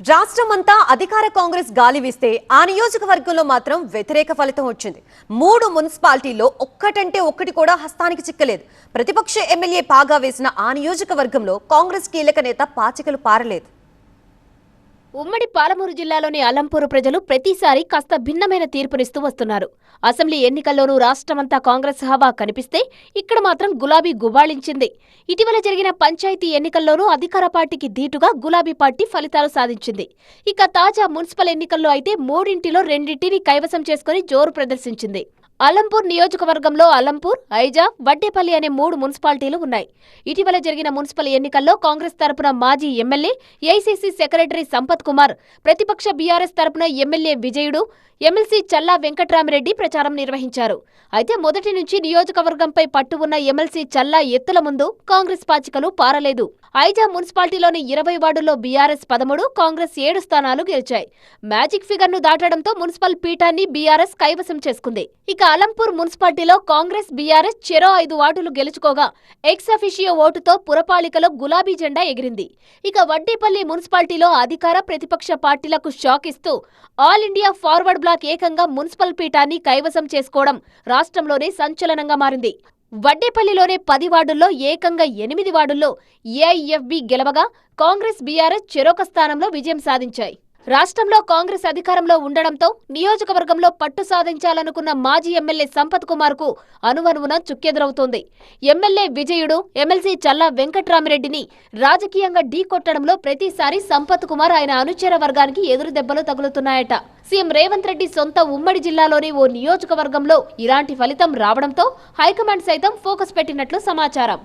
రాష్ట్రమంతా అధికార కాంగ్రెస్ గాలి వీస్తే ఆ నియోజకవర్గంలో మాత్రం వ్యతిరేక ఫలితం వచ్చింది. 3 మున్సిపాలిటీల్లో ఒక్కటంటే ఒక్కటి కూడా హస్తానికి చిక్కలేదు. ప్రతిపక్ష ఎమ్మెల్యే పాగా వేసిన ఆ నియోజకవర్గంలో కాంగ్రెస్ కీలక నేత పాచికలు పారలేదు. ఉమ్మడి పాలమూరు జిల్లాలోని అలంపూరు ప్రజలు ప్రతిసారి కాస్త భిన్నమైన తీర్పునిస్తూ వస్తున్నారు. అసెంబ్లీ ఎన్నికల్లోనూ రాష్ట్రమంతా కాంగ్రెస్ హవా కనిపిస్తే ఇక్కడ మాత్రం గులాబీ గుబాళించింది. ఇటీవల జరిగిన పంచాయతీ ఎన్నికల్లోనూ అధికార పార్టీకి ధీటుగా గులాబీ పార్టీ ఫలితాలు సాధించింది. ఇక తాజా మున్సిపల్ ఎన్నికల్లో అయితే 3ంటిలో 2ంటిని కైవసం చేసుకుని జోరు ప్రదర్శించింది. అలంపూర్ నియోజకవర్గంలో అలంపూర్, ఐజా, వడ్డేపల్లి అనే 3 మున్సిపాలిటీలు ఉన్నాయి. ఇటీవల జరిగిన మున్సిపల్ ఎన్నికల్లో కాంగ్రెస్ తరపున మాజీ MLA, AICC secretary Sampath Kumar, ప్రతిపక్ష బీఆర్ఎస్ తరపున ఎమ్మెల్యే విజయుడు, ఎమ్మెల్సీ చల్లా వెంకట్రామిరెడ్డి ప్రచారం నిర్వహించారు. అయితే మొదటి నుంచి నియోజకవర్గంపై పట్టు ఉన్న ఎమ్మెల్సీ చల్లా ఎత్తుల ముందు కాంగ్రెస్ పాచికలు పారలేదు. ఐజా మున్సిపాలిటీలోని 20 వార్డుల్లో బీఆర్ఎస్ 13, కాంగ్రెస్ 7 స్థానాలు గెలిచాయి. మ్యాజిక్ ఫిగర్ ను దాటడంతో మున్సిపల్ పీఠాన్ని బీఆర్ఎస్ కైవసం చేసుకుంది. ఇక అలంపూర్ మున్సిపాలిటీలో కాంగ్రెస్, బీఆర్ఎస్ చెరో 5 వార్డులు గెలుచుకోగా ఎక్స్ అఫిషియో ఓటుతో పురపాలికలో గులాబీ జెండా ఎగిరింది. ఇక వడ్డేపల్లి మున్సిపాలిటీలో అధికార, ప్రతిపక్ష పార్టీలకు షాక్ ఇస్తూ ఆల్ ఇండియా ఫార్వర్డ్ బ్లాక్ ఏకంగా మున్సిపల్ పీఠాన్ని కైవసం చేసుకోవడం రాష్ట్రంలోనే సంచలనంగా మారింది. వడ్డేపల్లిలోనే 10 వార్డుల్లో ఏకంగా 8 వార్డుల్లో ఏఐఎఫ్బి గెలవగా కాంగ్రెస్, బీఆర్ఎస్ చెరొక స్థానంలో విజయం సాధించాయి. రాష్ట్రంలో కాంగ్రెస్ అధికారంలో ఉండడంతో నియోజకవర్గంలో పట్టు సాధించాలనుకున్న మాజీ ఎమ్మెల్యే సంపత్ కుమార్ కు అనువనువున చుక్కెదురవుతోంది. ఎమ్మెల్యే విజయుడు, ఎమ్మెల్సీ చల్లా వెంకట్రామిరెడ్డిని రాజకీయంగా ఢీకొట్టడంలో ప్రతిసారి సంపత్ కుమార్ ఆయన అనుచర వర్గానికి ఎదురు దెబ్బలు తగులుతున్నాయట. సీఎం రేవంత్ రెడ్డి సొంత ఉమ్మడి జిల్లాలోని ఓ నియోజకవర్గంలో ఇలాంటి ఫలితం రావడంతో హైకమాండ్ సైతం ఫోకస్ పెట్టినట్లు సమాచారం.